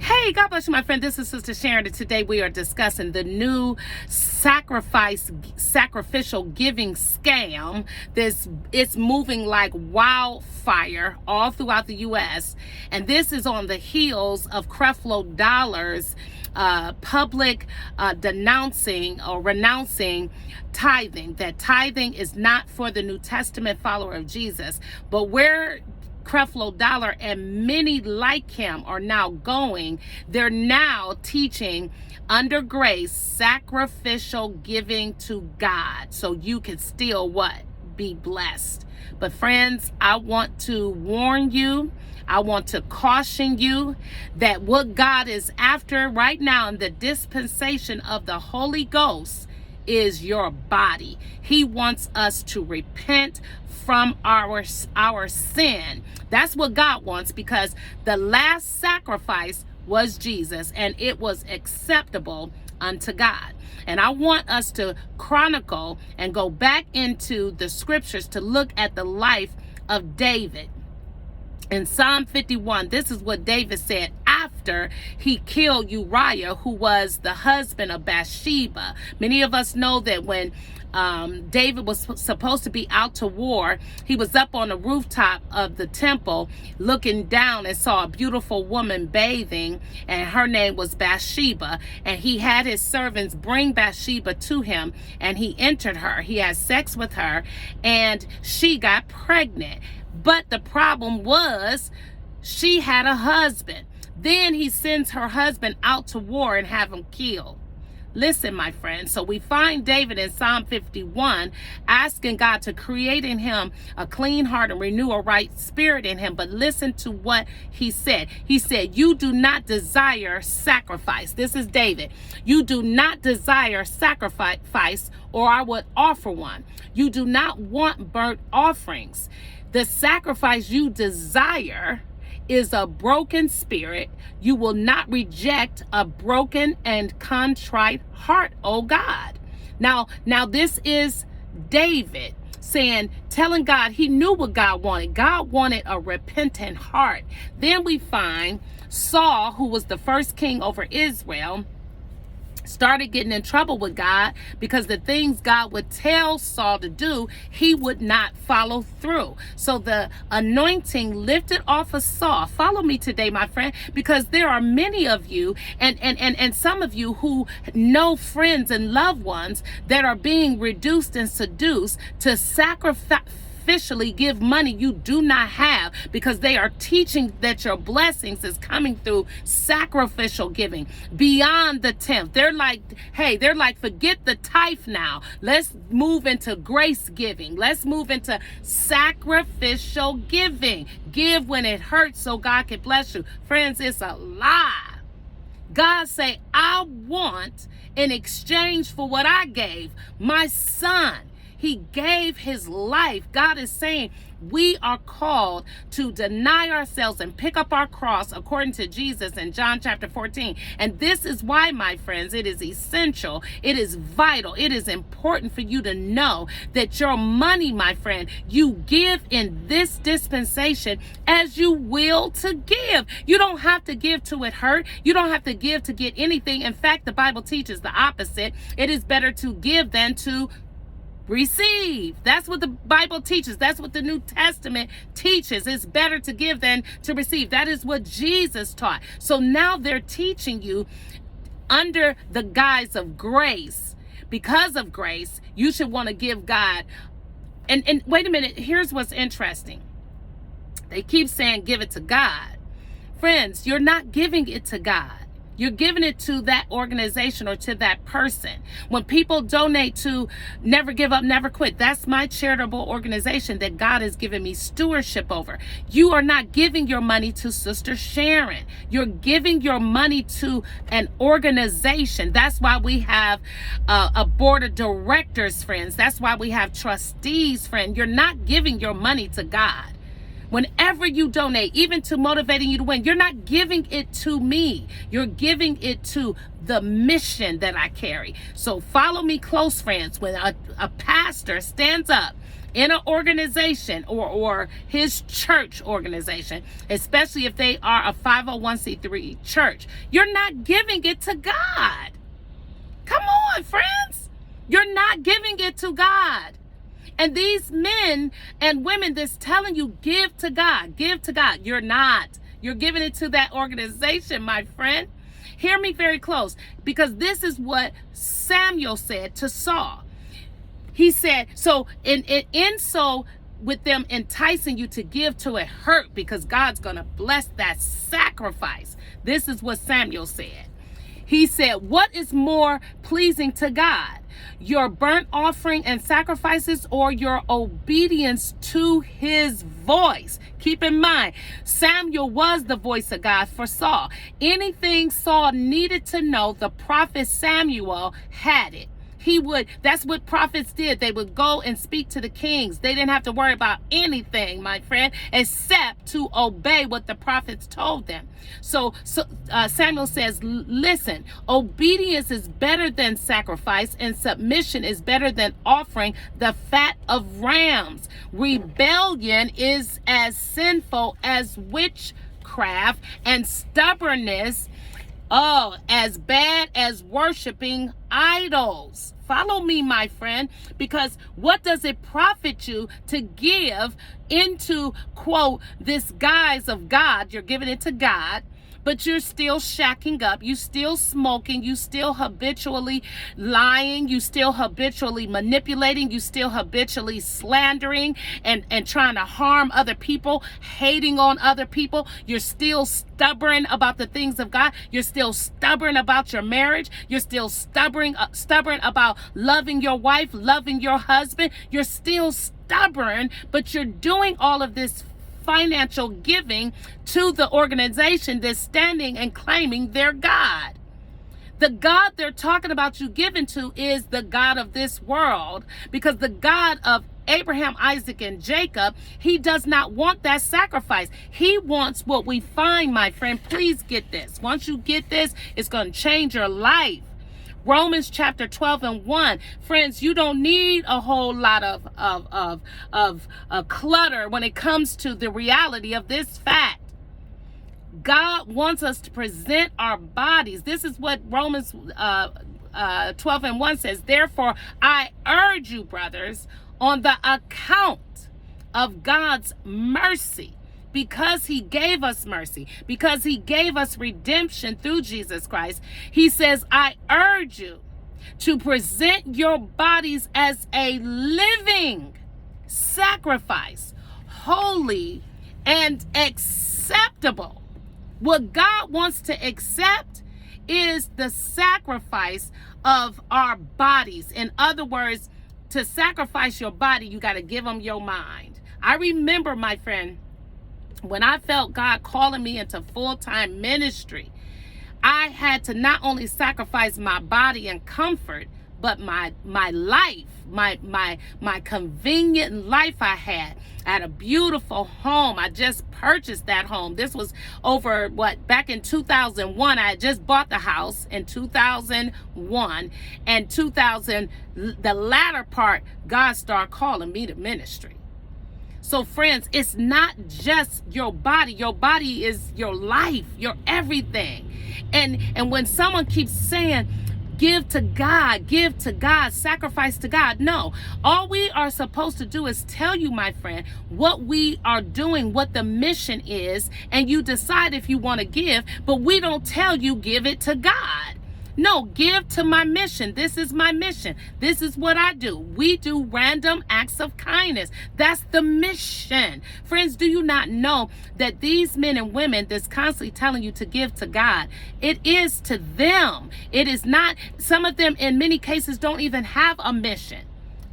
Hey, God bless you, my friend. This is Sister Sharon, and today we are discussing the new sacrificial giving scam. It's moving like wildfire all throughout the U.S., and this is on the heels of Creflo Dollar's public denouncing or renouncing tithing. That tithing is not for the New Testament follower of Jesus, but where Creflo Dollar and many like him are now going, they're now teaching under grace sacrificial giving to God, so you can still what? Be blessed. But friends, I want to warn you, I want to caution you that what God is after right now in the dispensation of the Holy Ghost is your body. He wants us to repent from our sin. That's what God wants, because the last sacrifice was Jesus, and it was acceptable unto God. And I want us to chronicle and go back into the scriptures to look at the life of David. In Psalm 51, this is what David said after he killed Uriah, who was the husband of Bathsheba. Many of us know that when David was supposed to be out to war, he was up on the rooftop of the temple looking down and saw a beautiful woman bathing, and her name was Bathsheba, and he had his servants bring Bathsheba to him, and he entered her. He had sex with her, and she got pregnant. But the problem was she had a husband. Then he sends her husband out to war and have him killed. Listen, my friends. So we find David in Psalm 51 asking God to create in him a clean heart and renew a right spirit in him. But listen to what he said. He said, you do not desire sacrifice. This is David. You do not desire sacrifice, or I would offer one. You do not want burnt offerings. The sacrifice you desire is a broken spirit. You will not reject a broken and contrite heart, oh God. Now this is David telling God he knew what God wanted. God wanted a repentant heart. Then we find Saul, who was the first king over Israel, started getting in trouble with God because the things God would tell Saul to do, he would not follow through. So the anointing lifted off of Saul. Follow me today, my friend, because there are many of you and some of you who know friends and loved ones that are being reduced and seduced to sacrificially give money you do not have, because they are teaching that your blessings is coming through sacrificial giving beyond the tenth. They're like, forget the tithe now. Let's move into grace giving. Let's move into sacrificial giving. Give when it hurts so God can bless you. Friends, it's a lie. God say, I want in exchange for what I gave, my son. He gave his life. God is saying we are called to deny ourselves and pick up our cross according to Jesus in John chapter 14. And this is why, my friends, it is essential. It is vital. It is important for you to know that your money, my friend, you give in this dispensation as you will to give. You don't have to give to it hurt. You don't have to give to get anything. In fact, the Bible teaches the opposite. It is better to give than to receive. That's what the Bible teaches. That's what the New Testament teaches. It's better to give than to receive. That is what Jesus taught. So now they're teaching you under the guise of grace. Because of grace, you should want to give God. And wait a minute, here's what's interesting. They keep saying give it to God. Friends, you're not giving it to God. You're giving it to that organization or to that person. When people donate to Never Give Up, Never Quit, that's my charitable organization that God has given me stewardship over. You are not giving your money to Sister Sharon. You're giving your money to an organization. That's why we have a board of directors, friends. That's why we have trustees, friend. You're not giving your money to God. Whenever you donate, even to Motivating You to Win, you're not giving it to me. You're giving it to the mission that I carry. So follow me close, friends. When a pastor stands up in an organization or his church organization, especially if they are a 501c3 church, you're not giving it to God. Come on, friends. You're not giving it to God. And these men and women that's telling you, give to God, you're not. You're giving it to that organization, my friend. Hear me very close, because this is what Samuel said to Saul. He said, so with them enticing you to give to it hurt, because God's going to bless that sacrifice. This is what Samuel said. He said, what is more pleasing to God? Your burnt offering and sacrifices, or your obedience to his voice? Keep in mind, Samuel was the voice of God for Saul. Anything Saul needed to know, the prophet Samuel had it. That's what prophets did. They would go and speak to the kings. They didn't have to worry about anything, my friend, except to obey what the prophets told them. So Samuel says, listen, obedience is better than sacrifice, and submission is better than offering the fat of rams. Rebellion is as sinful as witchcraft, and stubbornness as bad as worshiping idols. Follow me, my friend, because what does it profit you to give into, quote, this guise of God? You're giving it to God, but you're still shacking up, you still smoking, you still habitually lying, you still habitually manipulating, you still habitually slandering and trying to harm other people, hating on other people. You're still stubborn about the things of God. You're still stubborn about your marriage. You're still stubborn about loving your wife, loving your husband. You're still stubborn, but you're doing all of this financial giving to the organization that's standing and claiming their God. The God they're talking about you giving to is the God of this world, because the God of Abraham, Isaac, and Jacob, he does not want that sacrifice. He wants what we find, my friend. Please get this. Once you get this, it's going to change your life. Romans chapter 12 and 1. Friends, you don't need a whole lot of clutter when it comes to the reality of this fact. God wants us to present our bodies. This is what Romans 12 and 1 says. Therefore, I urge you, brothers, on the account of God's mercy, because he gave us mercy, because he gave us redemption through Jesus Christ, he says, I urge you to present your bodies as a living sacrifice, holy and acceptable. What God wants to accept is the sacrifice of our bodies. In other words, to sacrifice your body, you got to give him your mind. I remember, my friend, when I felt God calling me into full-time ministry, I had to not only sacrifice my body and comfort, but my life, my convenient life I had. I had a beautiful home. I just purchased that home. This was back in 2001. I had just bought the house in 2001. And the latter part, God started calling me to ministry. So friends, it's not just your body. Your body is your life, your everything. And when someone keeps saying, give to God, sacrifice to God. No, all we are supposed to do is tell you, my friend, what we are doing, what the mission is, and you decide if you want to give, but we don't tell you give it to God. No, give to my mission. This is my mission. This is what I do. We do random acts of kindness. That's the mission. Friends, do you not know that these men and women that's constantly telling you to give to God, it is to them. It is not, some of them in many cases don't even have a mission.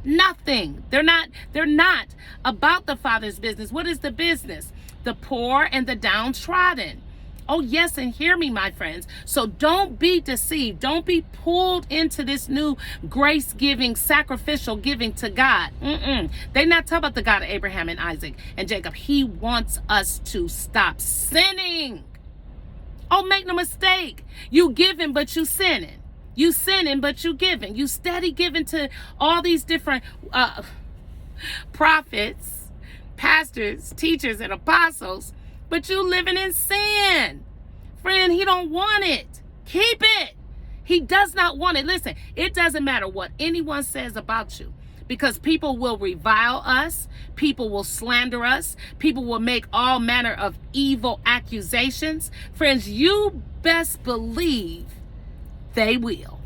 Nothing. They're not about the Father's business. What is the business? The poor and the downtrodden. Oh, yes, and hear me, my friends. So don't be deceived. Don't be pulled into this new grace-giving, sacrificial giving to God. They're not talking about the God of Abraham and Isaac and Jacob. He wants us to stop sinning. Oh, make no mistake. You giving, but you sinning. You sinning, but you giving. You steady giving to all these different prophets, pastors, teachers, and apostles, but you living in sin. Friend, he don't want it. Keep it. He does not want it. Listen, it doesn't matter what anyone says about you, because people will revile us. People will slander us. People will make all manner of evil accusations. Friends, you best believe they will.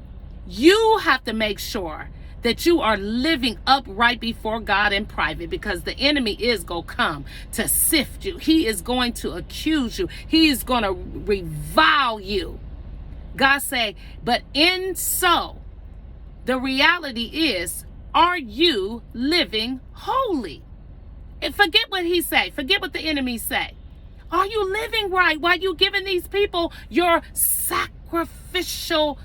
You have to make sure that you are living upright before God in private, because the enemy is going to come to sift you. He is going to accuse you. He is going to revile you. God say, but in so, the reality is, are you living holy? And forget what he say. Forget what the enemy say. Are you living right? Why are you giving these people your sacrificial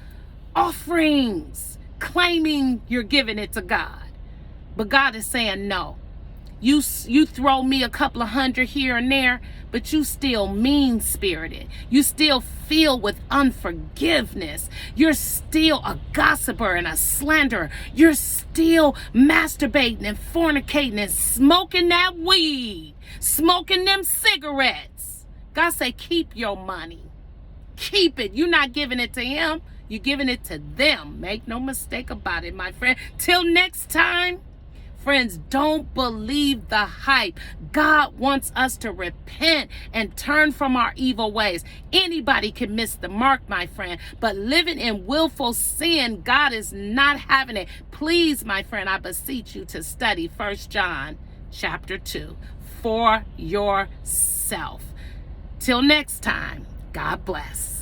offerings, claiming you're giving it to God? But God is saying, no. You throw me a couple of hundred here and there, but you still mean-spirited. You still filled with unforgiveness. You're still a gossiper and a slanderer. You're still masturbating and fornicating and smoking that weed, smoking them cigarettes. God say, keep your money. Keep it. You're not giving it to him. You're giving it to them. Make no mistake about it, my friend. Till next time. Friends, don't believe the hype. God wants us to repent and turn from our evil ways. Anybody can miss the mark, my friend, but living in willful sin, God is not having it. Please, my friend, I beseech you to study 1 John chapter 2 for yourself. Till next time, God bless.